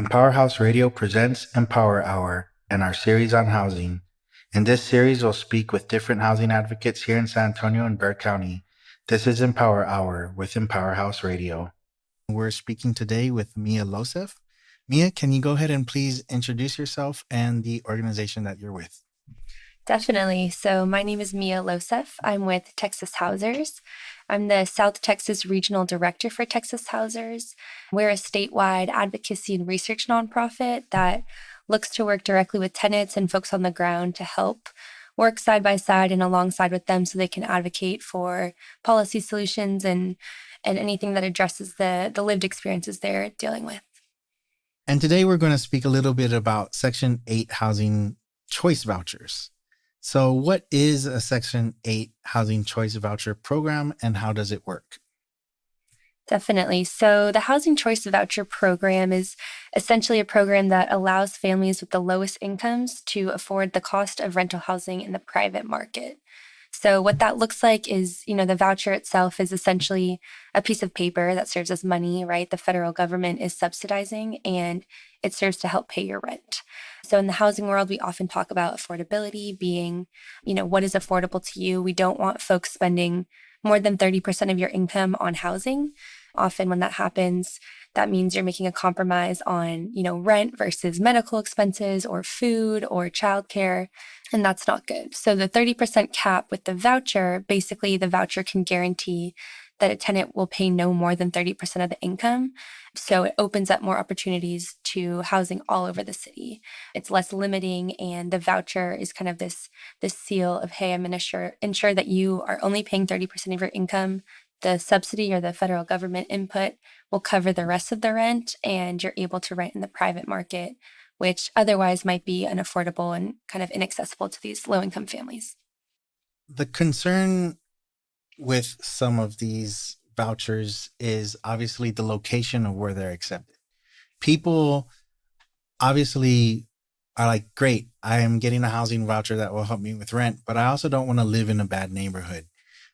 Empower House Radio presents Empower Hour and our series on housing. In this series, we'll speak with different housing advocates here in San Antonio and Bexar County. This is Empower Hour with Empower House Radio. We're speaking today with Mia Loseff. Mia, can you go ahead and please introduce yourself and the organization that you're with? Definitely. So my name is Mia Loseff. I'm with Texas Housers. I'm the South Texas Regional Director for Texas Housers. We're a statewide advocacy and research nonprofit that looks to work directly with tenants and folks on the ground to help work side by side and alongside with them so they can advocate for policy solutions and anything that addresses the lived experiences they're dealing with. And today we're going to speak a little bit about Section 8 housing choice vouchers. So what is a Section 8 housing choice voucher program and how does it work? Definitely. So the Housing Choice Voucher Program is essentially a program that allows families with the lowest incomes to afford the cost of rental housing in the private market. So what that looks like is, the voucher itself is essentially a piece of paper that serves as money, right? The federal government is subsidizing and it serves to help pay your rent. So in the housing world, we often talk about affordability being, what is affordable to you? We don't want folks spending more than 30% of your income on housing. Often when that happens, that means you're making a compromise on, rent versus medical expenses or food or childcare, and that's not good. So the 30% cap with the voucher, basically the voucher can guarantee that a tenant will pay no more than 30% of the income. So it opens up more opportunities to housing all over the city. It's less limiting, and the voucher is kind of this seal of, hey, I'm going to ensure that you are only paying 30% of your income. The subsidy or the federal government input will cover the rest of the rent, and you're able to rent in the private market, which otherwise might be unaffordable and kind of inaccessible to these low-income families. The concern with some of these vouchers is obviously the location of where they're accepted. People obviously are like, great, I am getting a housing voucher that will help me with rent, but I also don't want to live in a bad neighborhood.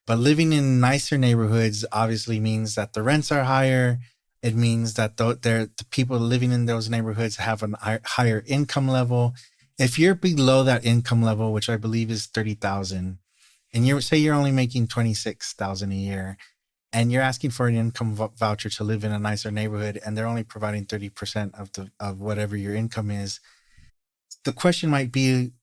But living in nicer neighborhoods obviously means that the rents are higher. It means that the people living in those neighborhoods have a higher income level. If you're below that income level, which I believe is $30,000, and you're only making $26,000 a year, and you're asking for an income voucher to live in a nicer neighborhood, and they're only providing 30% of whatever your income is, the question might be,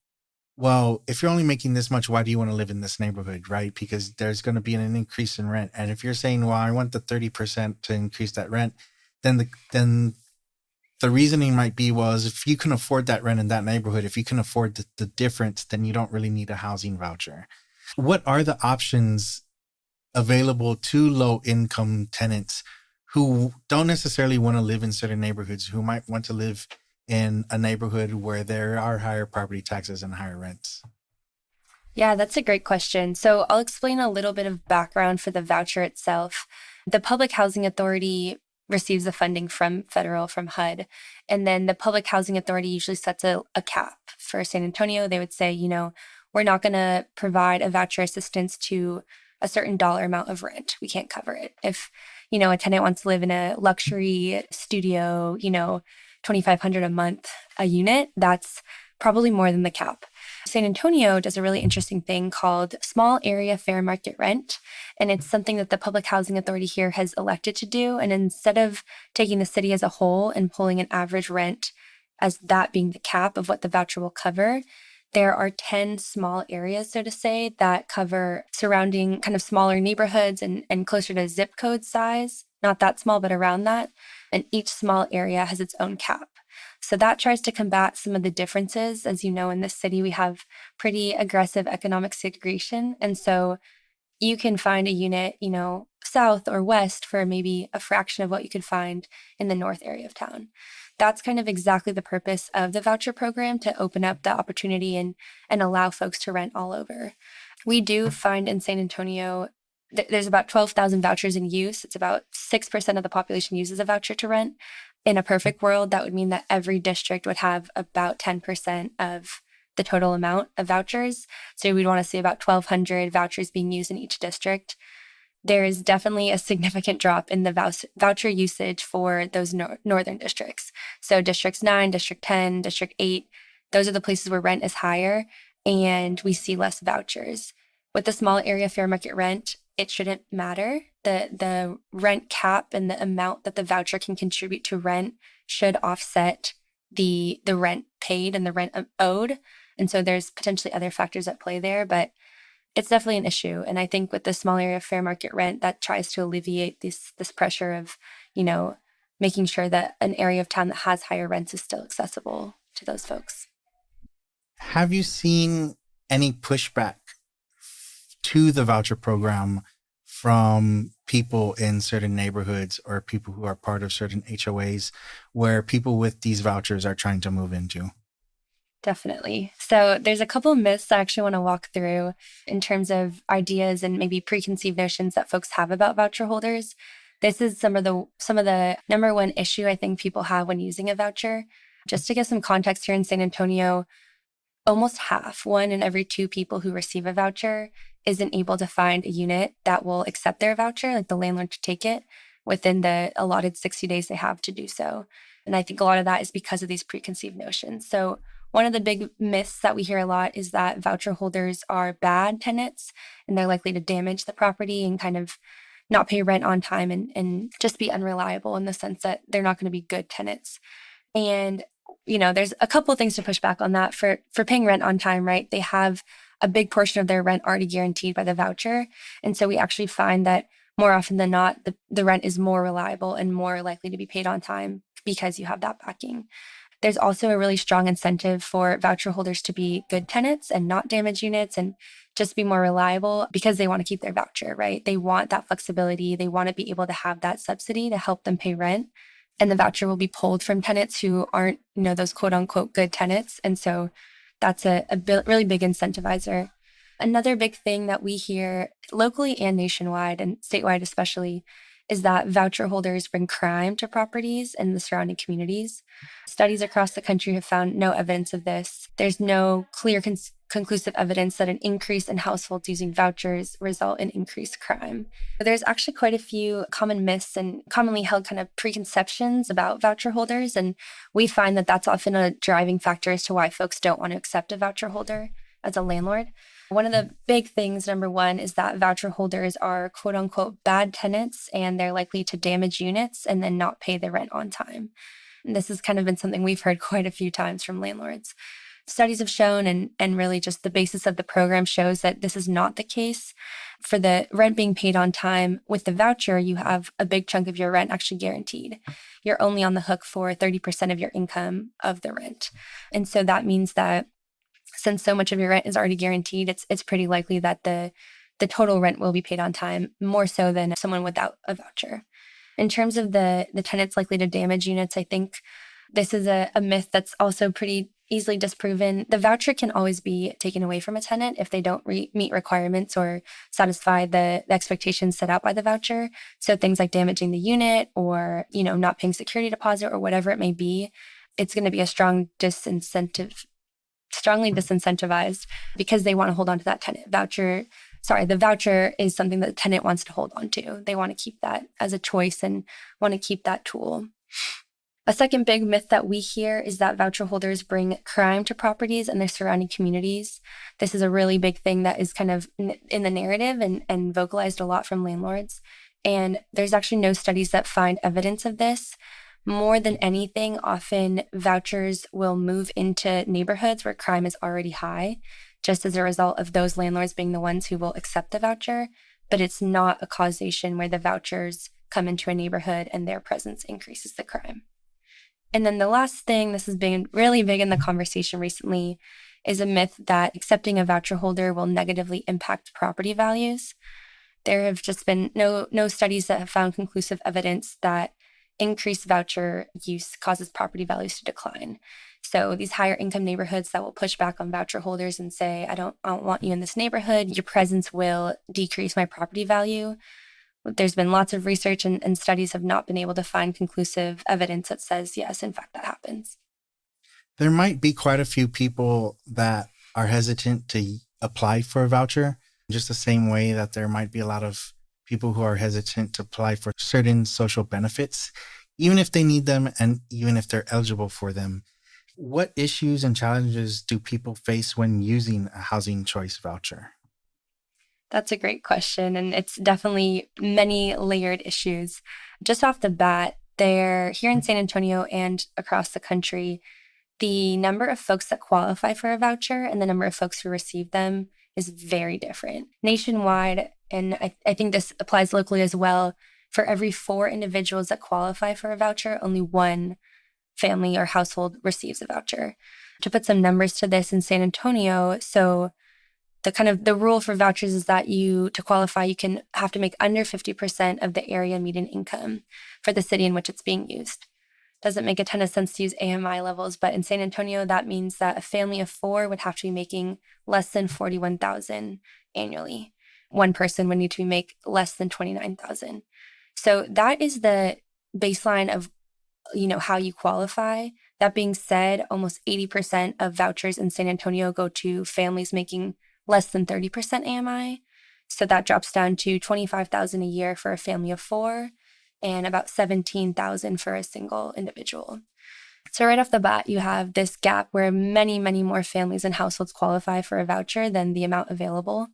well, if you're only making this much, why do you want to live in this neighborhood, right? Because there's going to be an increase in rent. And if you're saying, well, I want the 30% to increase that rent, then the reasoning might be, well, is if you can afford that rent in that neighborhood, if you can afford the difference, then you don't really need a housing voucher. What are the options available to low-income tenants who don't necessarily want to live in certain neighborhoods, who might want to live in a neighborhood where there are higher property taxes and higher rents? Yeah, that's a great question. So I'll explain a little bit of background for the voucher itself. The Public Housing Authority receives the funding from HUD. And then the Public Housing Authority usually sets a cap. For San Antonio, they would say, we're not going to provide a voucher assistance to a certain dollar amount of rent. We can't cover it. If, a tenant wants to live in a luxury studio, $2,500 a month a unit, that's probably more than the cap. San Antonio does a really interesting thing called small area fair market rent. And it's something that the Public Housing Authority here has elected to do. And instead of taking the city as a whole and pulling an average rent as that being the cap of what the voucher will cover, there are 10 small areas, so to say, that cover surrounding kind of smaller neighborhoods and closer to zip code size, not that small, but around that. And each small area has its own cap. So that tries to combat some of the differences. As you know, in this city, we have pretty aggressive economic segregation. And so you can find a unit, south or west for maybe a fraction of what you could find in the north area of town. That's kind of exactly the purpose of the voucher program, to open up the opportunity and allow folks to rent all over. We do find in San Antonio, there's about 12,000 vouchers in use. It's about 6% of the population uses a voucher to rent. In a perfect world, that would mean that every district would have about 10% of the total amount of vouchers. So we'd want to see about 1,200 vouchers being used in each district. there is definitely a significant drop in the voucher usage for those northern districts. So Districts 9, District 10, District 8, those are the places where rent is higher and we see less vouchers. With the small area fair market rent, it shouldn't matter. The rent cap and the amount that the voucher can contribute to rent should offset the rent paid and the rent owed. And so there's potentially other factors at play there, but it's definitely an issue. And I think with the small area fair market rent, that tries to alleviate this pressure of, you know, making sure that an area of town that has higher rents is still accessible to those folks. Have you seen any pushback to the voucher program from people in certain neighborhoods or people who are part of certain HOAs where people with these vouchers are trying to move into? Definitely. So there's a couple of myths I actually want to walk through in terms of ideas and maybe preconceived notions that folks have about voucher holders. This is some of the number one issue I think people have when using a voucher. Just to give some context, here in San Antonio, almost half, 1 in every 2 people who receive a voucher isn't able to find a unit that will accept their voucher, like the landlord to take it within the allotted 60 days they have to do so. And I think a lot of that is because of these preconceived notions. So one of the big myths that we hear a lot is that voucher holders are bad tenants and they're likely to damage the property and kind of not pay rent on time and just be unreliable in the sense that they're not going to be good tenants. And, you know, there's a couple of things to push back on that. For paying rent on time, right? They have a big portion of their rent already guaranteed by the voucher. And so we actually find that more often than not, the rent is more reliable and more likely to be paid on time because you have that backing. There's also a really strong incentive for voucher holders to be good tenants and not damage units and just be more reliable because they want to keep their voucher, right? They want that flexibility. They want to be able to have that subsidy to help them pay rent. And the voucher will be pulled from tenants who aren't, you know, those quote unquote good tenants. And so that's a really big incentivizer. Another big thing that we hear locally and nationwide and statewide especially is that voucher holders bring crime to properties and the surrounding communities. Studies across the country have found no evidence of this. There's no clear conclusive evidence that an increase in households using vouchers result in increased crime. There's actually quite a few common myths and commonly held kind of preconceptions about voucher holders, and we find that that's often a driving factor as to why folks don't want to accept a voucher holder as a landlord. One of the big things, number one, is that voucher holders are quote unquote bad tenants and they're likely to damage units and then not pay the rent on time. And this has kind of been something we've heard quite a few times from landlords. Studies have shown, and really just the basis of the program shows that this is not the case. For the rent being paid on time, with the voucher, you have a big chunk of your rent actually guaranteed. You're only on the hook for 30% of your income of the rent. And so that means that since so much of your rent is already guaranteed, it's pretty likely that the total rent will be paid on time, more so than someone without a voucher. In terms of the tenants likely to damage units, I think this is a myth that's also pretty easily disproven. The voucher can always be taken away from a tenant if they don't meet requirements or satisfy the expectations set out by the voucher. So things like damaging the unit or, you know, not paying security deposit or whatever it may be, it's going to be a strongly disincentivized because they want to hold on to that tenant voucher. Sorry, the voucher is something that the tenant wants to hold on to. They want to keep that as a choice and want to keep that tool. A second big myth that we hear is that voucher holders bring crime to properties and their surrounding communities. This is a really big thing that is kind of in the narrative and vocalized a lot from landlords. And there's actually no studies that find evidence of this. More than anything, often vouchers will move into neighborhoods where crime is already high, just as a result of those landlords being the ones who will accept the voucher. But it's not a causation where the vouchers come into a neighborhood and their presence increases the crime. And then the last thing, this has been really big in the conversation recently, is a myth that accepting a voucher holder will negatively impact property values. There have just been no studies that have found conclusive evidence that increased voucher use causes property values to decline. So these higher income neighborhoods that will push back on voucher holders and say, I don't want you in this neighborhood, your presence will decrease my property value. There's been lots of research and studies have not been able to find conclusive evidence that says, yes, in fact, that happens. There might be quite a few people that are hesitant to apply for a voucher, just the same way that there might be a lot of people who are hesitant to apply for certain social benefits, even if they need them and even if they're eligible for them. What issues and challenges do people face when using a housing choice voucher? That's a great question. And it's definitely many layered issues. Just off the bat, there here in San Antonio and across the country, the number of folks that qualify for a voucher and the number of folks who receive them is very different. Nationwide, and I think this applies locally as well, for every 4 individuals that qualify for a voucher, only 1 family or household receives a voucher. To put some numbers to this in San Antonio, so the rule for vouchers is that to qualify, you can have to make under 50% of the area median income for the city in which it's being used. Doesn't make a ton of sense to use AMI levels, but in San Antonio, that means that a family of 4 would have to be making less than 41,000 annually. One person would need to make less than 29,000. So that is the baseline of how you qualify. That being said, almost 80% of vouchers in San Antonio go to families making less than 30% AMI. So that drops down to 25,000 a year for a family of 4 and about 17,000 for a single individual. So right off the bat, you have this gap where many, many more families and households qualify for a voucher than the amount available.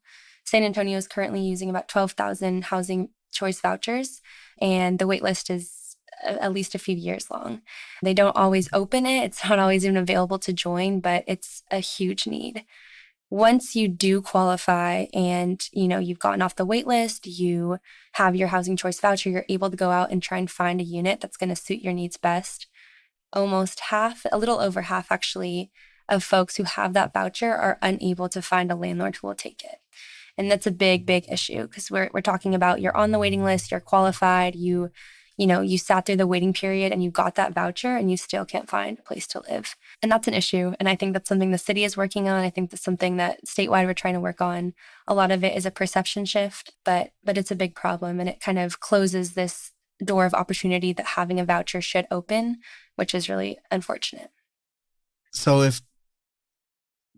San Antonio is currently using about 12,000 housing choice vouchers, and the wait list is at least a few years long. They don't always open it. It's not always even available to join, but it's a huge need. Once you do qualify and, you've gotten off the wait list, you have your housing choice voucher, you're able to go out and try and find a unit that's going to suit your needs best. Almost half, a little over half actually, of folks who have that voucher are unable to find a landlord who will take it. And that's a big, big issue because we're talking about you're on the waiting list, you're qualified, you sat through the waiting period and you got that voucher and you still can't find a place to live. And that's an issue. And I think that's something the city is working on. I think that's something that statewide we're trying to work on. A lot of it is a perception shift, but it's a big problem. And it kind of closes this door of opportunity that having a voucher should open, which is really unfortunate. So if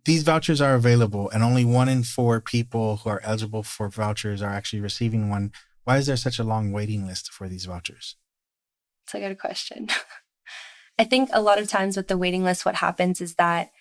these vouchers are available and only 1 in 4 people who are eligible for vouchers are actually receiving one, why is there such a long waiting list for these vouchers? That's a good question. I think a lot of times with the waiting list, what happens is that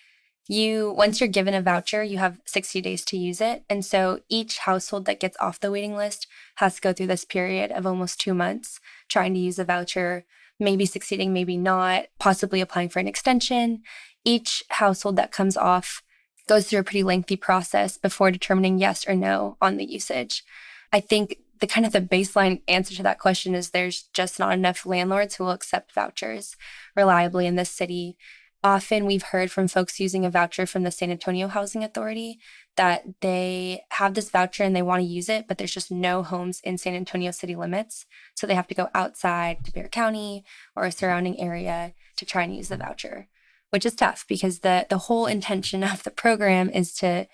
once you're given a voucher, you have 60 days to use it. And so each household that gets off the waiting list has to go through this period of almost 2 months trying to use the voucher, maybe succeeding, maybe not, possibly applying for an extension. Each household that comes off goes through a pretty lengthy process before determining yes or no on the usage. I think the baseline answer to that question is there's just not enough landlords who will accept vouchers reliably in this city. Often we've heard from folks using a voucher from the San Antonio Housing Authority that they have this voucher and they want to use it, but there's just no homes in San Antonio city limits. So they have to go outside to Bexar County or a surrounding area to try and use the voucher, which is tough because the whole intention of the program is to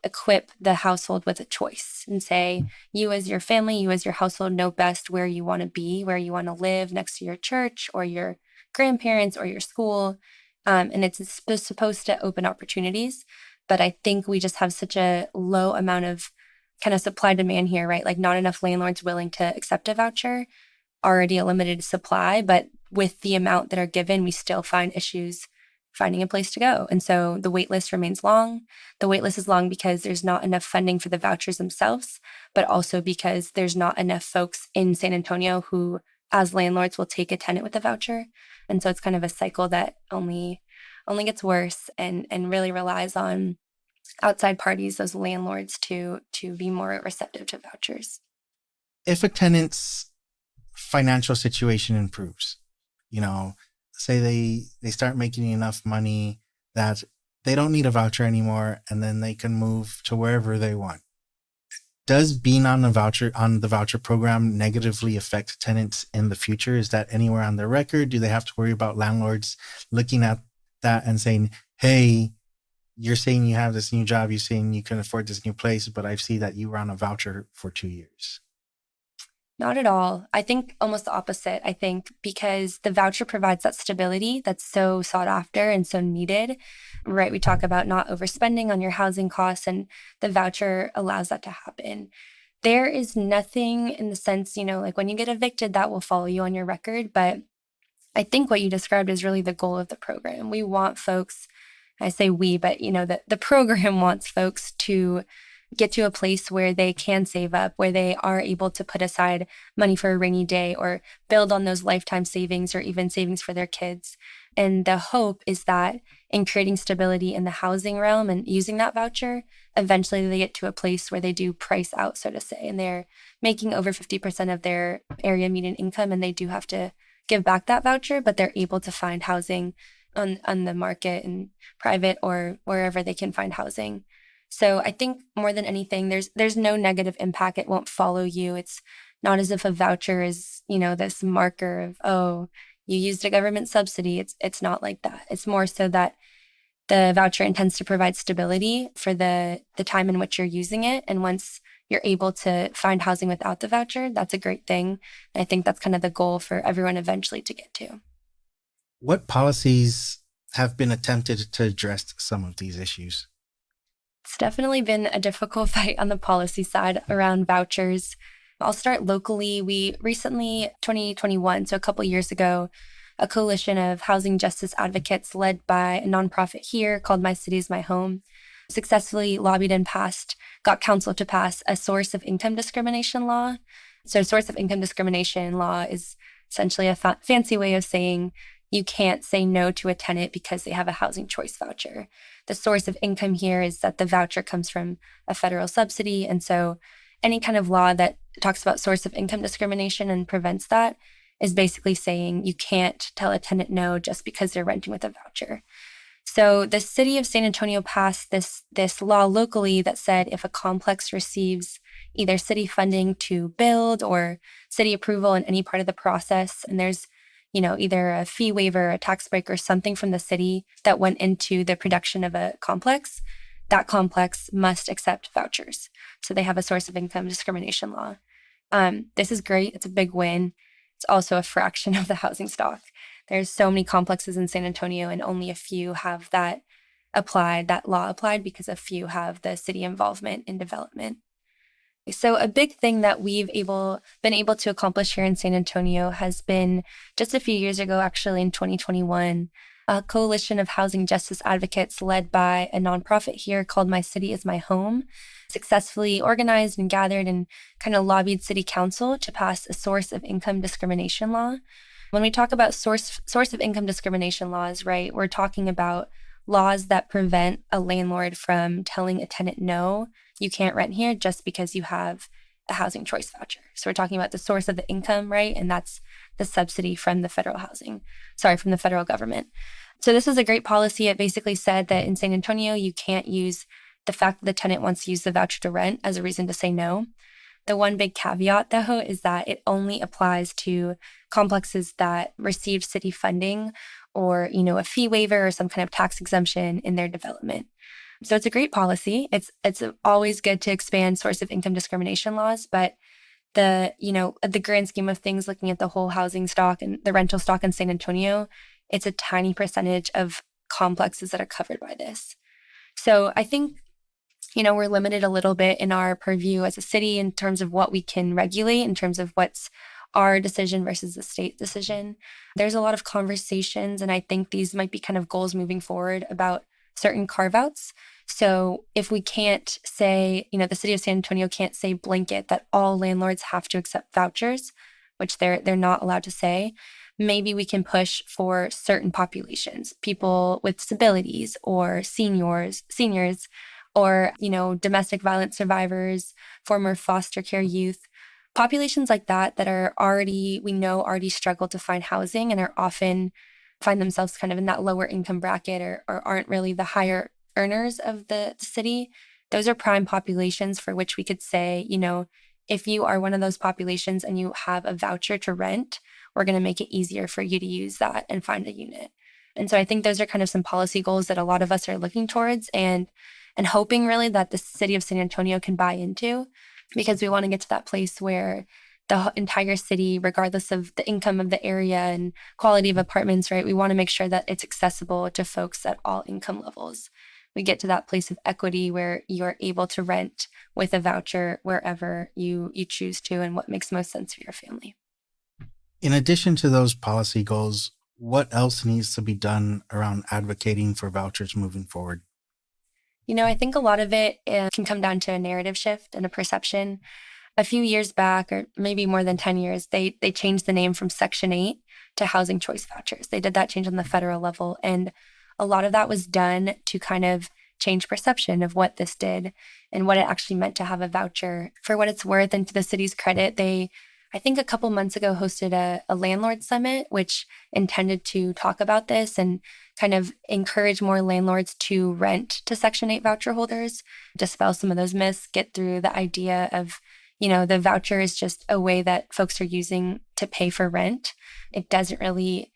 equip the household with a choice and say, you as your family, you as your household know best where you want to be, where you want to live next to your church or your grandparents or your school. And it's supposed to open opportunities. But I think we just have such a low amount of kind of supply demand here, right? Like not enough landlords willing to accept a voucher, already a limited supply. But with the amount that are given, we still find issues finding a place to go. And so the wait list remains long. The wait list is long because there's not enough funding for the vouchers themselves, but also because there's not enough folks in San Antonio who, as landlords, will take a tenant with a voucher. And so it's kind of a cycle that only gets worse and really relies on outside parties, those landlords, to be more receptive to vouchers. If a tenant's financial situation improves, say they start making enough money that they don't need a voucher anymore and then they can move to wherever they want. Does being on the voucher program negatively affect tenants in the future? Is that anywhere on their record? Do they have to worry about landlords looking at that and saying, hey, you're saying you have this new job, you're saying you can afford this new place, but I see that you were on a voucher for 2 years? Not at all. I think almost the opposite. I think because the voucher provides that stability that's so sought after and so needed, right? We talk about not overspending on your housing costs, and the voucher allows that to happen. There is nothing in the sense, like when you get evicted, that will follow you on your record. But I think what you described is really the goal of the program. We want folks, I say we, but the program wants folks to get to a place where they can save up, where they are able to put aside money for a rainy day or build on those lifetime savings or even savings for their kids. And the hope is that in creating stability in the housing realm and using that voucher, eventually they get to a place where they do price out, so to say, and they're making over 50% of their area median income, and they do have to give back that voucher, but they're able to find housing on the market and private or wherever they can find housing. So I think more than anything, there's no negative impact. It won't follow you. It's not as if a voucher is, this marker of, oh, you used a government subsidy. It's not like that. It's more so that the voucher intends to provide stability for the time in which you're using it. And once you're able to find housing without the voucher, that's a great thing. And I think that's kind of the goal for everyone eventually to get to. What policies have been attempted to address some of these issues? It's definitely been a difficult fight on the policy side around vouchers. I'll start locally. We recently, 2021, so a couple years ago, a coalition of housing justice advocates led by a nonprofit here called My City is My Home successfully lobbied and got council to pass a source of income discrimination law. So source of income discrimination law is essentially a fancy way of saying you can't say no to a tenant because they have a housing choice voucher. The source of income here is that the voucher comes from a federal subsidy. And so any kind of law that talks about source of income discrimination and prevents that is basically saying you can't tell a tenant no just because they're renting with a voucher. So the city of San Antonio passed this law locally that said if a complex receives either city funding to build or city approval in any part of the process, and there's either a fee waiver, a tax break, or something from the city that went into the production of a complex, that complex must accept vouchers. So they have a source of income discrimination law. This is great. It's a big win. It's also a fraction of the housing stock. There's so many complexes in San Antonio, and only a few have that law applied because a few have the city involvement in development. So a big thing that we've been able to accomplish here in San Antonio has been just a few years ago, actually in 2021, a coalition of housing justice advocates led by a nonprofit here called My City is My Home successfully organized and gathered and kind of lobbied city council to pass a source of income discrimination law. When we talk about source of income discrimination laws, right, we're talking about laws that prevent a landlord from telling a tenant, no, you can't rent here just because you have a housing choice voucher. So we're talking about the source of the income, right? And that's the subsidy from the federal government. So this is a great policy. It basically said that in San Antonio, you can't use the fact that the tenant wants to use the voucher to rent as a reason to say no. The one big caveat, though, is that it only applies to complexes that receive city funding or, a fee waiver or some kind of tax exemption in their development. So it's a great policy. It's always good to expand source of income discrimination laws, but at the grand scheme of things, looking at the whole housing stock and the rental stock in San Antonio, it's a tiny percentage of complexes that are covered by this. So I think we're limited a little bit in our purview as a city in terms of what we can regulate, in terms of what's our decision versus the state decision. There's a lot of conversations, and I think these might be kind of goals moving forward about certain carve-outs. So if we can't say, the city of San Antonio can't say blanket that all landlords have to accept vouchers, which they're not allowed to say, maybe we can push for certain populations, people with disabilities or seniors, or, domestic violence survivors, former foster care youth, populations like that are already struggle to find housing and are often find themselves kind of in that lower income bracket or aren't really the higher earners of the city. Those are prime populations for which we could say, if you are one of those populations and you have a voucher to rent, we're going to make it easier for you to use that and find a unit. And so I think those are kind of some policy goals that a lot of us are looking towards and hoping really that the city of San Antonio can buy into, because we want to get to that place where the entire city, regardless of the income of the area and quality of apartments, right, we want to make sure that it's accessible to folks at all income levels. we get to that place of equity where you're able to rent with a voucher wherever you choose to and what makes most sense for your family. In addition to those policy goals, what else needs to be done around advocating for vouchers moving forward? I think a lot of it can come down to a narrative shift and a perception. A few years back, or maybe more than 10 years, they changed the name from Section 8 to housing choice vouchers. They did that change on the federal level. And a lot of that was done to kind of change perception of what this did and what it actually meant to have a voucher. For what it's worth, and to the city's credit, they, I think a couple months ago, hosted a landlord summit, which intended to talk about this and kind of encourage more landlords to rent to Section 8 voucher holders, dispel some of those myths, get through the idea of the voucher is just a way that folks are using to pay for rent. It doesn't really,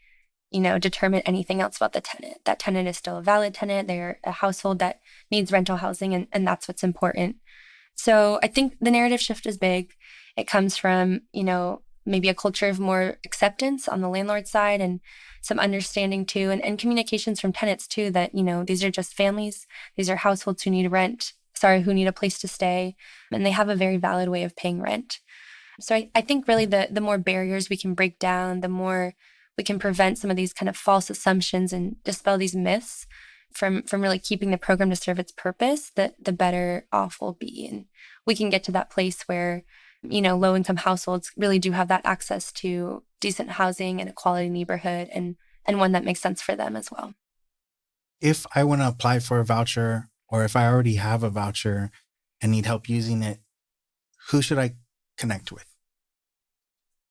determine anything else about the tenant. That tenant is still a valid tenant. They're a household that needs rental housing, and that's what's important. So I think the narrative shift is big. It comes from, maybe a culture of more acceptance on the landlord side and some understanding too, and communications from tenants too, that, these are just families. These are households who need who need a place to stay, and they have a very valid way of paying rent. So I think really the more barriers we can break down, the more we can prevent some of these kind of false assumptions and dispel these myths from really keeping the program to serve its purpose, the better off we'll be. And we can get to that place where, low-income households really do have that access to decent housing and a quality neighborhood and one that makes sense for them as well. If I want to apply for a voucher, or if I already have a voucher and need help using it, who should I connect with?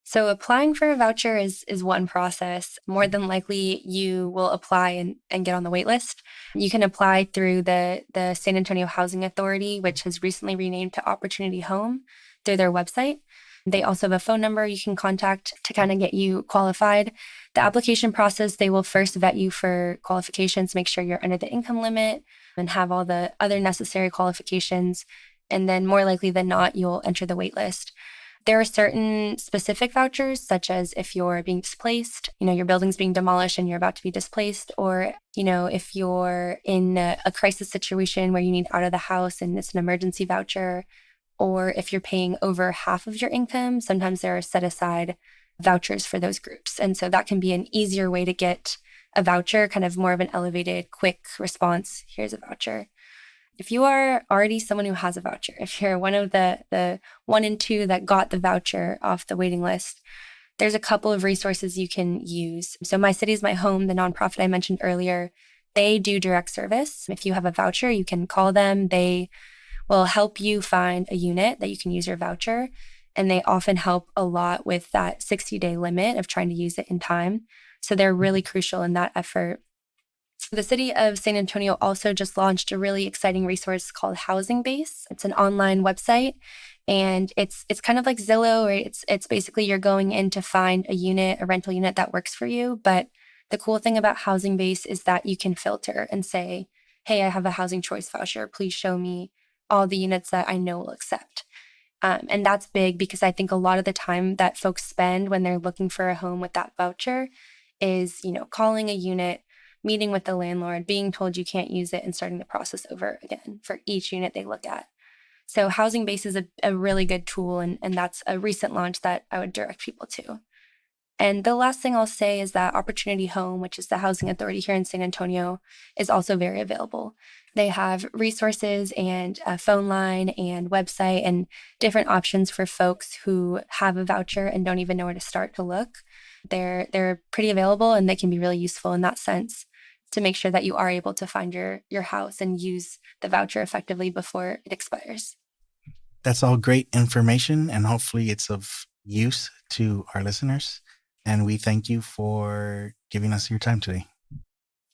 So applying for a voucher is one process. More than likely, you will apply and get on the wait list. You can apply through the San Antonio Housing Authority, which has recently renamed to Opportunity Home, through their website. They also have a phone number you can contact to kind of get you qualified. The application process, they will first vet you for qualifications, make sure you're under the income limit and have all the other necessary qualifications. And then more likely than not, you'll enter the wait list. There are certain specific vouchers, such as if you're being displaced, your building's being demolished and you're about to be displaced, or, if you're in a crisis situation where you need out of the house and it's an emergency voucher, or if you're paying over half of your income, sometimes there are set aside vouchers for those groups. And so that can be an easier way to get a voucher, kind of more of an elevated, quick response. Here's a voucher. If you are already someone who has a voucher, if you're one of the 1 in 2 that got the voucher off the waiting list, there's a couple of resources you can use. So My City's My Home, the nonprofit I mentioned earlier, they do direct service. If you have a voucher, you can call them. They will help you find a unit that you can use your voucher. And they often help a lot with that 60-day limit of trying to use it in time. So they're really crucial in that effort. The city of San Antonio also just launched a really exciting resource called Housing Base. It's an online website, and it's kind of like Zillow, right? It's basically you're going in to find a rental unit that works for you. But the cool thing about Housing Base is that you can filter and say, hey, I have a housing choice voucher. Please show me all the units that I know will accept. And that's big because I think a lot of the time that folks spend when they're looking for a home with that voucher is, calling a unit, meeting with the landlord, being told you can't use it, and starting the process over again for each unit they look at. So Housing Base is a really good tool, and that's a recent launch that I would direct people to. And the last thing I'll say is that Opportunity Home, which is the housing authority here in San Antonio, is also very available. They have resources and a phone line and website and different options for folks who have a voucher and don't even know where to start to look. They're pretty available, and they can be really useful in that sense to make sure that you are able to find your house and use the voucher effectively before it expires. That's all great information, and hopefully it's of use to our listeners. And we thank you for giving us your time today.